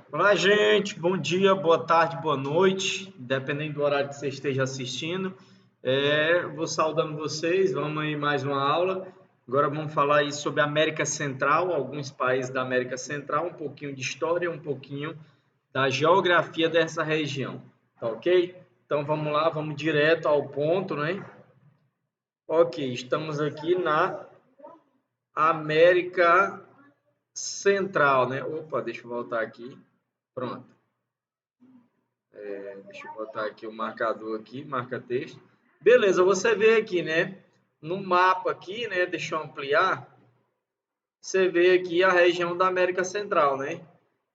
Olá, gente. Bom dia, boa tarde, boa noite, dependendo do horário que você esteja assistindo. Vou saudando vocês. Vamos aí mais uma aula. Agora vamos falar aí sobre a América Central, alguns países da América Central, um pouquinho de história, um pouquinho da geografia dessa região. Tá ok? Então vamos lá, vamos direto ao ponto, né? Ok, estamos aqui na América Central, né? Opa, deixa eu voltar aqui. Pronto. Deixa eu botar aqui o marcador aqui, marca texto. Beleza, você vê aqui, né? No mapa aqui, né? Deixa eu ampliar. Você vê aqui a região da América Central, né?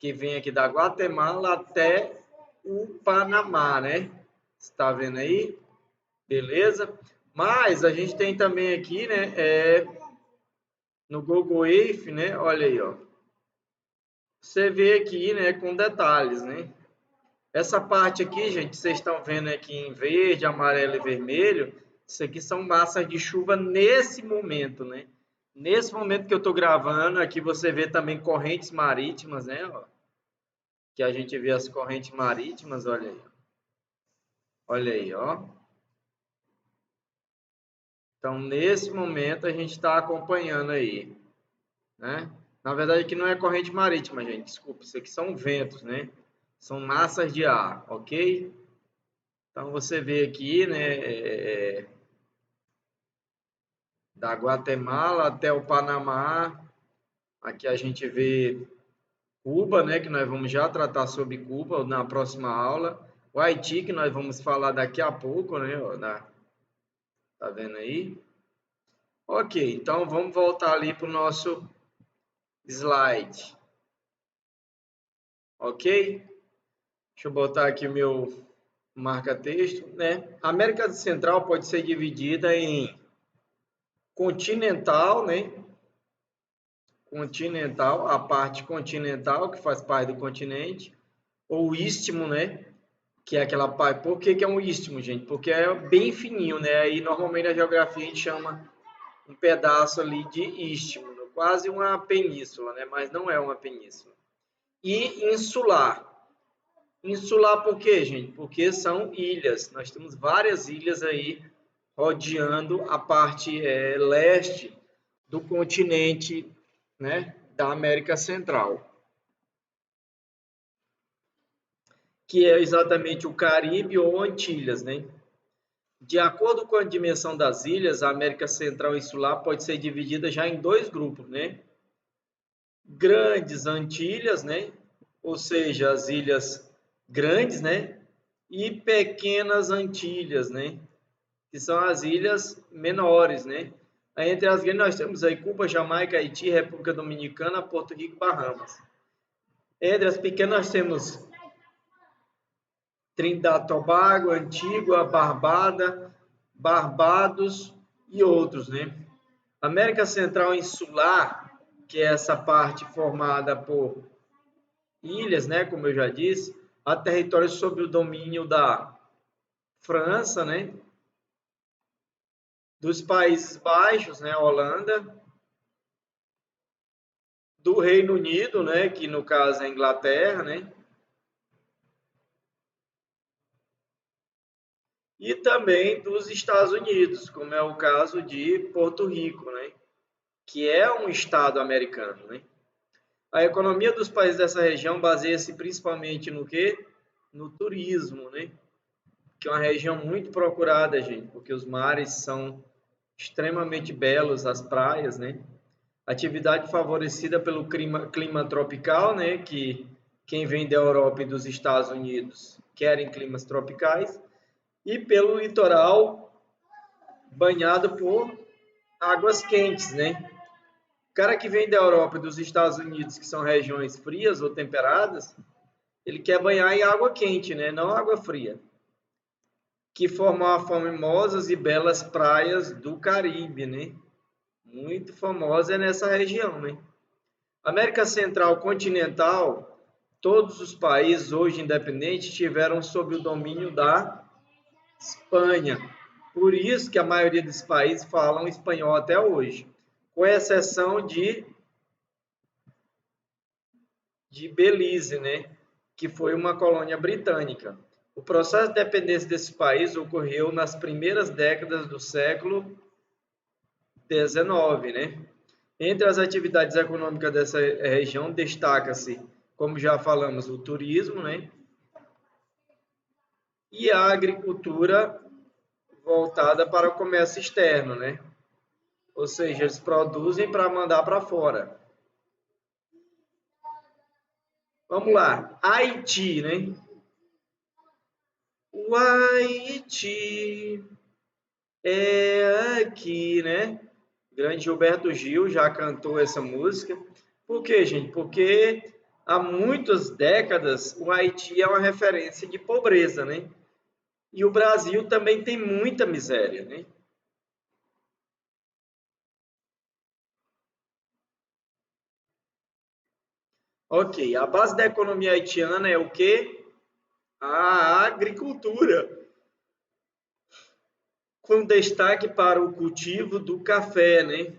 Que vem aqui da Guatemala até o Panamá, né? Está vendo aí? Beleza? Mas a gente tem também aqui, né? No Google Earth, né? Olha aí, ó. Você vê aqui, né? Com detalhes, né? Essa parte aqui, gente, vocês estão vendo aqui em verde, amarelo e vermelho, isso aqui são massas de chuva nesse momento, né? Nesse momento que eu estou gravando, aqui você vê também correntes marítimas, né? Ó, que a gente vê as correntes marítimas, olha aí. Olha aí, ó. Então, nesse momento, a gente está acompanhando aí, né? Na verdade, aqui não é corrente marítima, gente, desculpa, isso aqui são ventos, né? São massas de ar, ok? Então, você vê aqui, né? Da Guatemala até o Panamá. Aqui a gente vê Cuba, né, que nós vamos já tratar sobre Cuba na próxima aula. O Haiti, que nós vamos falar daqui a pouco, né? Tá vendo aí? Ok, então vamos voltar ali para o nosso slide. Ok? Deixa eu botar aqui o meu marca-texto, né? A América Central pode ser dividida em continental, né? Continental, a parte continental, que faz parte do continente, ou istmo, né? Que é aquela parte. Por que é um istmo, gente? Porque é bem fininho, né? Aí normalmente na geografia a gente chama um pedaço ali de istmo, quase uma península, né? Mas não é uma península. E insular. Insular por quê, gente? Porque são ilhas. Nós temos várias ilhas aí rodeando a parte leste do continente, né? Da América Central, que é exatamente o Caribe ou Antilhas, né? De acordo com a dimensão das ilhas, a América Central e Insular pode ser dividida já em dois grupos, né? Grandes Antilhas, né? Ou seja, as ilhas grandes, né? E pequenas Antilhas, né? Que são as ilhas menores, né? Aí, entre as grandes nós temos aí Cuba, Jamaica, Haiti, República Dominicana, Porto Rico e Bahamas. Entre as pequenas nós temos Trinidad e Tobago, Antigua, Barbados e outros, né? América Central Insular, que é essa parte formada por ilhas, né, como eu já disse, há territórios sob o domínio da França, né, dos Países Baixos, né, Holanda, do Reino Unido, né, que no caso é a Inglaterra, né, e também dos Estados Unidos, como é o caso de Porto Rico, né, que é um estado americano, né. A economia dos países dessa região baseia-se principalmente no quê? No turismo, né? Que é uma região muito procurada, gente, porque os mares são extremamente belos, as praias, né? Atividade favorecida pelo clima tropical, né? Que quem vem da Europa e dos Estados Unidos querem climas tropicais, e pelo litoral banhado por águas quentes, né? O cara que vem da Europa e dos Estados Unidos, que são regiões frias ou temperadas, ele quer banhar em água quente, né? Não água fria. Que formam as famosas e belas praias do Caribe, né? Muito famosa é nessa região, né? América Central continental, todos os países hoje independentes estiveram sob o domínio da Espanha. Por isso que a maioria dos países falam espanhol até hoje, com exceção de Belize, né? que foi uma colônia britânica. O processo de dependência desse país ocorreu nas primeiras décadas do século XIX, né? Entre as atividades econômicas dessa região destaca-se, como já falamos, o turismo, né? E a agricultura voltada para o comércio externo, né? Ou seja, eles produzem para mandar para fora. Vamos lá, Haiti, né? O Haiti é aqui, né? O grande Gilberto Gil já cantou essa música. Por quê, gente? Porque há muitas décadas o Haiti é uma referência de pobreza, né? E o Brasil também tem muita miséria, né? Ok, a base da economia haitiana é o quê? A agricultura, com destaque para o cultivo do café, né?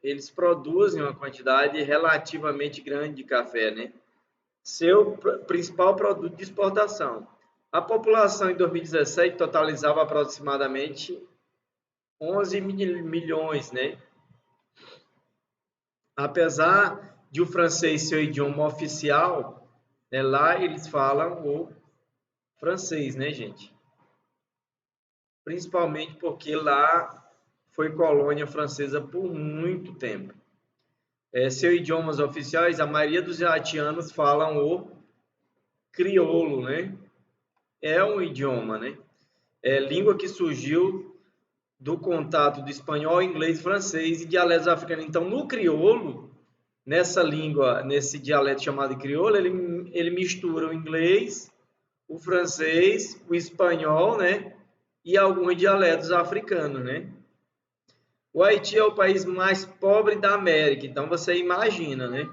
Eles produzem uma quantidade relativamente grande de café, né? Seu principal produto de exportação. A população em 2017 totalizava aproximadamente 11 milhões, né? Apesar de o francês ser o idioma oficial, né, lá eles falam o francês, né, gente? Principalmente porque lá foi colônia francesa por muito tempo. Seus idiomas oficiais, a maioria dos haitianos falam o crioulo, né? É um idioma, né? É língua que surgiu do contato do espanhol, inglês, francês e dialetos africanos. Então, no crioulo, nessa língua, nesse dialeto chamado de crioulo, ele mistura o inglês, o francês, o espanhol, né? E alguns dialetos africanos, né? O Haiti é o país mais pobre da América, então você imagina, né?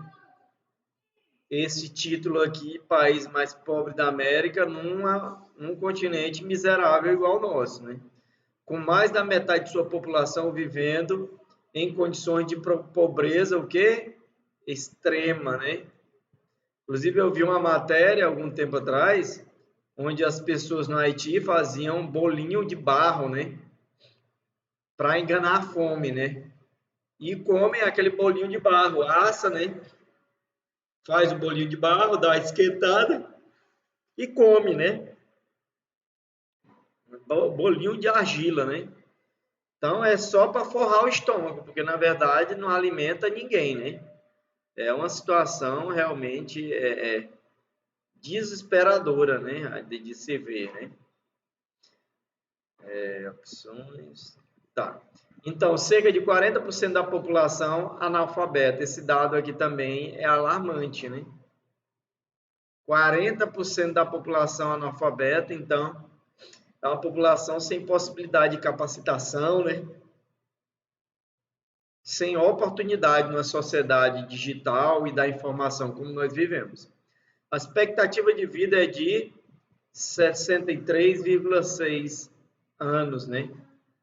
Esse título aqui, país mais pobre da América, num continente miserável igual ao nosso, né? Com mais da metade de sua população vivendo em condições de pobreza, o quê? Extrema, né? Inclusive, eu vi uma matéria algum tempo atrás, onde as pessoas no Haiti faziam bolinho de barro, né? Para enganar a fome, né? E comem aquele bolinho de barro, assa, né? Faz o bolinho de barro, dá uma esquentada e come, né? Bolinho de argila, né? Então é só para forrar o estômago, porque na verdade não alimenta ninguém, né? É uma situação realmente desesperadora, né? De se ver, né? Opções. Tá. Então, cerca de 40% da população analfabeta. Esse dado aqui também é alarmante, né? 40% da população analfabeta, então, é uma população sem possibilidade de capacitação, né? Sem oportunidade numa sociedade digital e da informação como nós vivemos. A expectativa de vida é de 63,6 anos, né?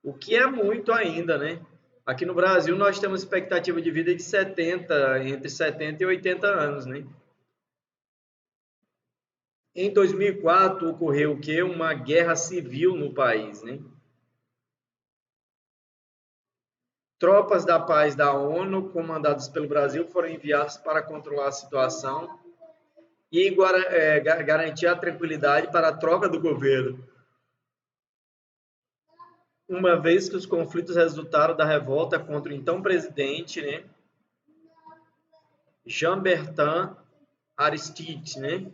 O que é muito ainda, né? Aqui no Brasil nós temos expectativa de vida de 70, entre 70 e 80 anos, né? Em 2004 ocorreu o quê? Uma guerra civil no país, né? Tropas da paz da ONU, comandadas pelo Brasil, foram enviadas para controlar a situação e garantir a tranquilidade para a troca do governo, uma vez que os conflitos resultaram da revolta contra o então presidente, né, Jean-Bertrand Aristide, né,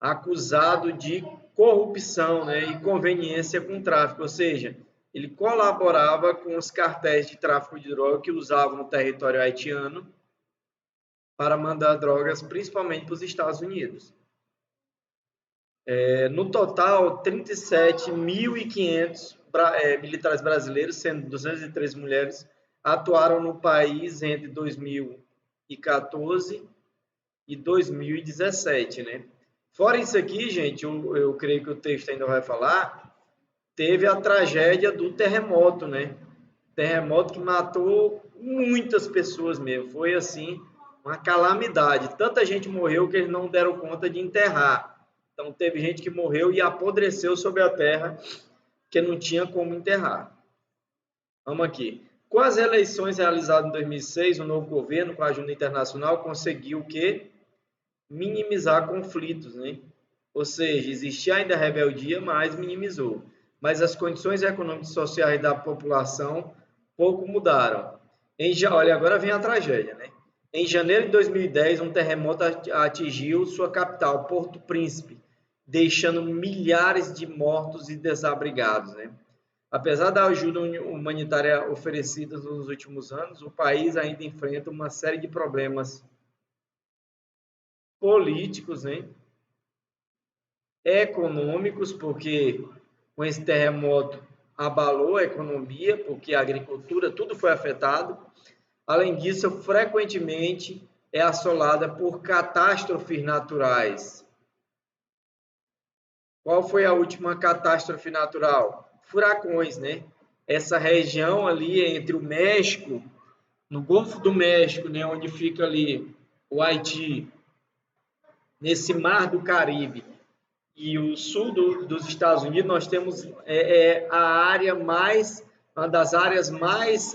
acusado de corrupção, né, e conveniência com o tráfico, ou seja, ele colaborava com os cartéis de tráfico de droga que usavam no território haitiano para mandar drogas, principalmente para os Estados Unidos. No total, 37.500 militares brasileiros, sendo 203 mulheres, atuaram no país entre 2014 e 2017, né? Fora isso aqui, gente, eu creio que o texto ainda vai falar, teve a tragédia do terremoto, né? Terremoto que matou muitas pessoas mesmo. Foi assim, uma calamidade. Tanta gente morreu que eles não deram conta de enterrar. Então, teve gente que morreu e apodreceu sobre a terra, que não tinha como enterrar. Vamos aqui. Com as eleições realizadas em 2006, o novo governo, com a ajuda internacional, conseguiu o quê? Minimizar conflitos, né? Ou seja, existia ainda rebeldia, mas minimizou. Mas as condições econômicas e sociais da população pouco mudaram. Olha, agora vem a tragédia, né? Em janeiro de 2010, um terremoto atingiu sua capital, Porto Príncipe, deixando milhares de mortos e desabrigados, né? Apesar da ajuda humanitária oferecida nos últimos anos, o país ainda enfrenta uma série de problemas políticos, né? Econômicos, porque com esse terremoto abalou a economia, porque a agricultura, tudo foi afetado. Além disso, frequentemente é assolada por catástrofes naturais. Qual foi a última catástrofe natural? Furacões, né? Essa região ali entre o México, no Golfo do México, né, onde fica ali o Haiti, nesse mar do Caribe, e o sul dos Estados Unidos, nós temos a área mais, uma das áreas mais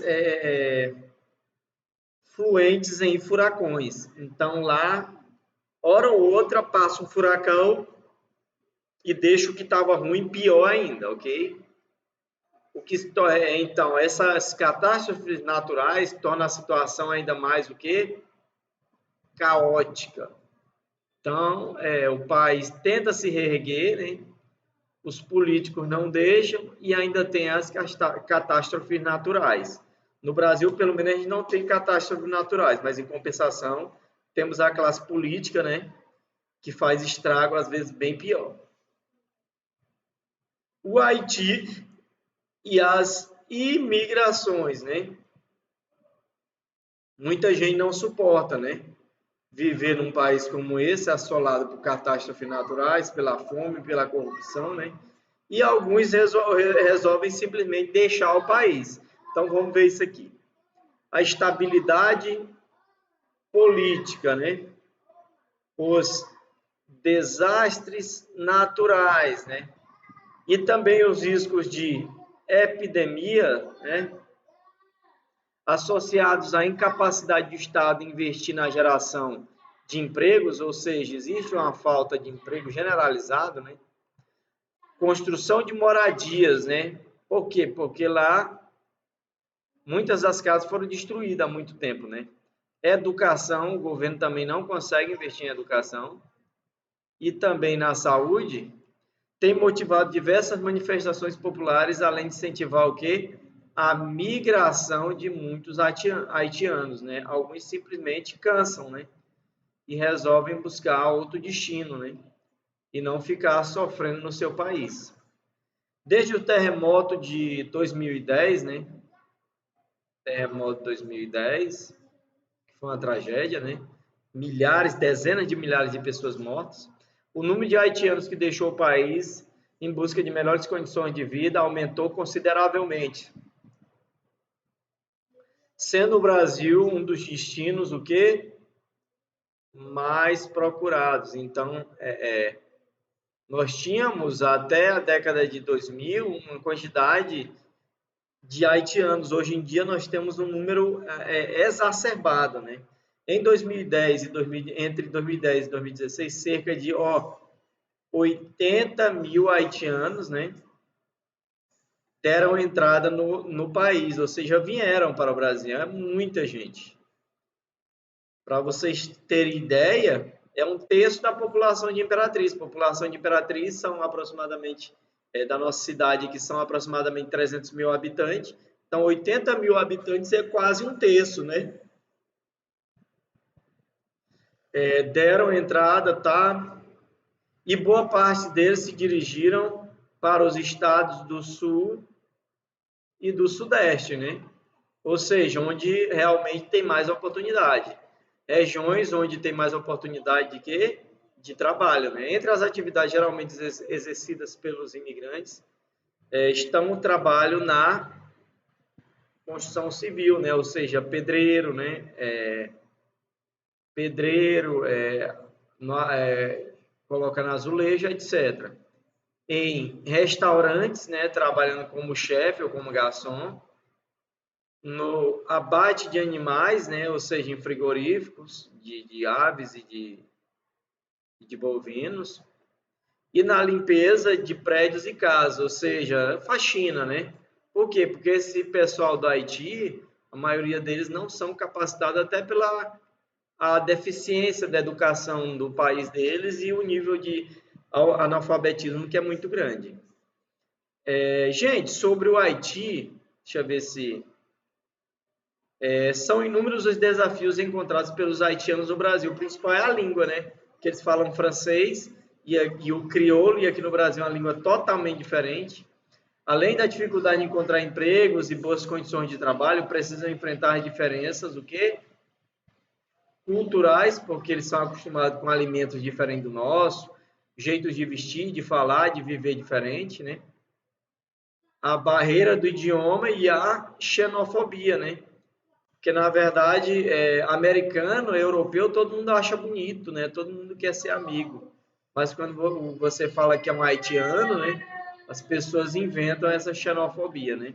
fluentes em furacões. Então, lá, hora ou outra, passa um furacão e deixa o que estava ruim pior ainda, ok? Então, essas catástrofes naturais tornam a situação ainda mais o quê? Caótica. Então, o país tenta se reerguer, né? Os políticos não deixam e ainda tem as catástrofes naturais. No Brasil, pelo menos, a gente não tem catástrofes naturais, mas em compensação, temos a classe política, né, que faz estrago, às vezes, bem pior. O Haiti e as imigrações, né? Muita gente não suporta, né? Viver num país como esse, assolado por catástrofes naturais, pela fome, pela corrupção, né? E alguns resolvem simplesmente deixar o país. Então vamos ver isso aqui. A estabilidade política, né? Os desastres naturais, né? E também os riscos de epidemia, né? Associados à incapacidade do Estado de investir na geração de empregos, ou seja, existe uma falta de emprego generalizado, né? Construção de moradias, né? Por quê? Porque lá muitas das casas foram destruídas há muito tempo, né? Educação, o governo também não consegue investir em educação. E também na saúde, tem motivado diversas manifestações populares, além de incentivar o quê? A migração de muitos haitianos, né? Alguns simplesmente cansam, né? E resolvem buscar outro destino, né? E não ficar sofrendo no seu país. Desde o terremoto de 2010, né? Terremoto de 2010, que foi uma tragédia, né? Milhares, dezenas de milhares de pessoas mortas. O número de haitianos que deixou o país em busca de melhores condições de vida aumentou consideravelmente, sendo o Brasil um dos destinos o quê? Mais procurados. Então, nós tínhamos até a década de 2000 uma quantidade de haitianos. Hoje em dia nós temos um número exacerbado, né? Em 2010 entre 2010 e 2016, cerca de 80 mil haitianos, né, deram entrada no país, ou seja, vieram para o Brasil. É muita gente. Para vocês terem ideia, é um terço da população de Imperatriz. A população de Imperatriz são aproximadamente, da nossa cidade, que são aproximadamente 300 mil habitantes. Então, 80 mil habitantes é quase um terço, né? Deram entrada, tá? E boa parte deles se dirigiram para os estados do Sul e do Sudeste, né? Ou seja, onde realmente tem mais oportunidade. Regiões onde tem mais oportunidade de quê? De trabalho, né? Entre as atividades geralmente exercidas pelos imigrantes, estão o trabalho na construção civil, né? Ou seja, pedreiro, né? pedreiro, coloca na azulejo, etc. Em restaurantes, né, trabalhando como chefe ou como garçom, no abate de animais, né, ou seja, em frigoríficos de aves e de bovinos, e na limpeza de prédios e casas, ou seja, faxina, né? Por quê? Porque esse pessoal do Haiti, a maioria deles não são capacitados até pela a deficiência da educação do país deles e o nível de analfabetismo que é muito grande. Gente, sobre o Haiti, deixa eu ver se são inúmeros os desafios encontrados pelos haitianos no Brasil. O principal é a língua, né? Que eles falam francês e o crioulo, e aqui no Brasil é uma língua totalmente diferente. Além da dificuldade de encontrar empregos e boas condições de trabalho, precisam enfrentar diferenças, o quê? Culturais, porque eles são acostumados com alimentos diferentes do nosso, jeitos de vestir, de falar, de viver diferente, né? A barreira do idioma e a xenofobia, né? Porque, na verdade, americano, europeu, todo mundo acha bonito, né? Todo mundo quer ser amigo. Mas quando você fala que é um haitiano, né? As pessoas inventam essa xenofobia, né?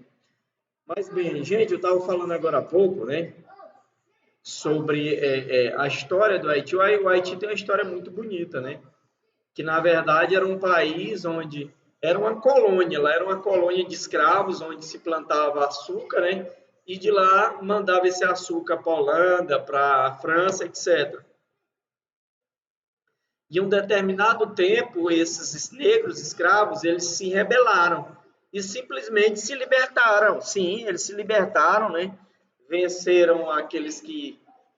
Mas, bem, gente, eu estava falando agora há pouco, né? Sobre a história do Haiti. O Haiti tem uma história muito bonita, né? Que, na verdade, era um país onde era uma colônia, lá era uma colônia de escravos, onde se plantava açúcar, né? E de lá mandava esse açúcar para a Holanda, para a França, etc. E um determinado tempo, esses negros escravos, eles se rebelaram e simplesmente se libertaram. Sim, eles se libertaram, né? Venceram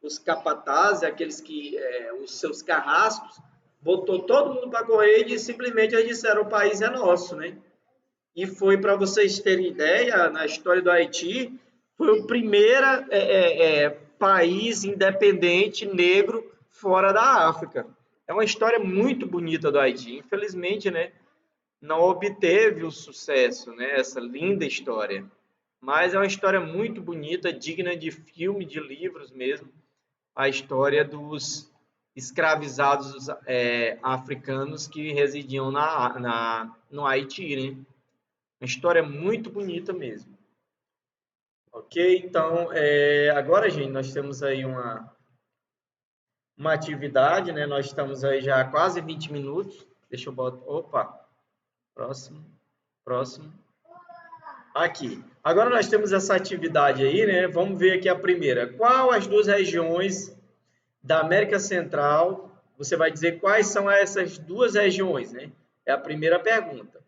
os capatazes, aqueles que, os seus carrascos, botou todo mundo para correr e simplesmente eles disseram, o país é nosso, né? E foi, para vocês terem ideia, na história do Haiti, foi o primeiro país independente negro fora da África. É uma história muito bonita do Haiti. Infelizmente, né, não obteve o sucesso, né, essa linda história. Mas é uma história muito bonita, digna de filme, de livros mesmo. A história dos escravizados africanos que residiam no Haiti, né? Uma história muito bonita mesmo. Ok? Então, agora, gente, nós temos aí uma atividade, né? Nós estamos aí já há quase 20 minutos. Deixa eu botar. Opa! Próximo. Próximo. Aqui. Agora nós temos essa atividade aí, né? Vamos ver aqui a primeira. Qual as duas regiões da América Central? Você vai dizer quais são essas duas regiões, né? É a primeira pergunta.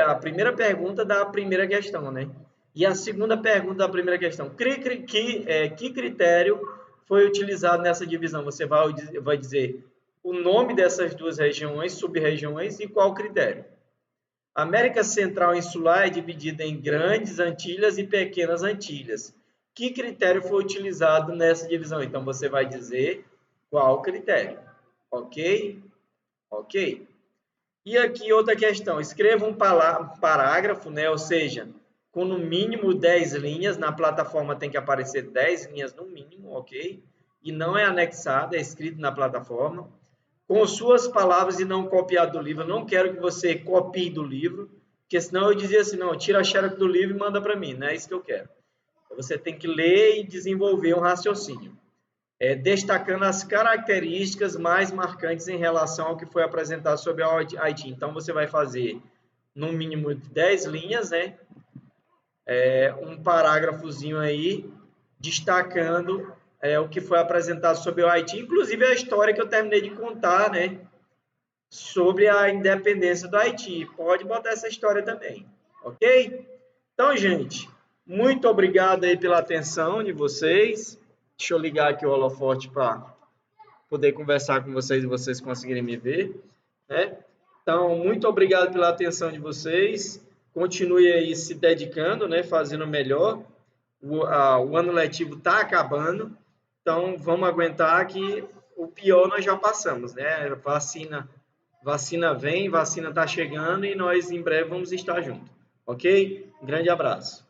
A primeira pergunta da primeira questão, né? E a segunda pergunta da primeira questão. Que critério foi utilizado nessa divisão? Você vai dizer o nome dessas duas regiões, sub-regiões, e qual critério? A América Central Insular é dividida em Grandes Antilhas e Pequenas Antilhas. Que critério foi utilizado nessa divisão? Então, você vai dizer qual critério. Ok? Ok? E aqui outra questão, escreva um parágrafo, né? Ou seja, com no mínimo 10 linhas, na plataforma tem que aparecer 10 linhas no mínimo, ok? E não é anexado, é escrito na plataforma, com suas palavras e não copiado do livro. Eu não quero que você copie do livro, porque senão eu dizia assim, não, tira a xerox do livro e manda para mim, não é isso que eu quero. Você tem que ler e desenvolver um raciocínio. Destacando as características mais marcantes em relação ao que foi apresentado sobre o Haiti. Então, você vai fazer, no mínimo, 10 linhas, né? Um parágrafozinho aí, destacando o que foi apresentado sobre o Haiti, inclusive a história que eu terminei de contar, né? Sobre a independência do Haiti. Pode botar essa história também, ok? Então, gente, muito obrigado aí pela atenção de vocês. Deixa eu ligar aqui o holofote para poder conversar com vocês e vocês conseguirem me ver, né? Então, muito obrigado pela atenção de vocês. Continue aí se dedicando, né? Fazendo melhor. O ano letivo está acabando, então vamos aguentar que o pior nós já passamos, né? Vacina vem, vacina está chegando e nós em breve vamos estar juntos, ok? Um grande abraço.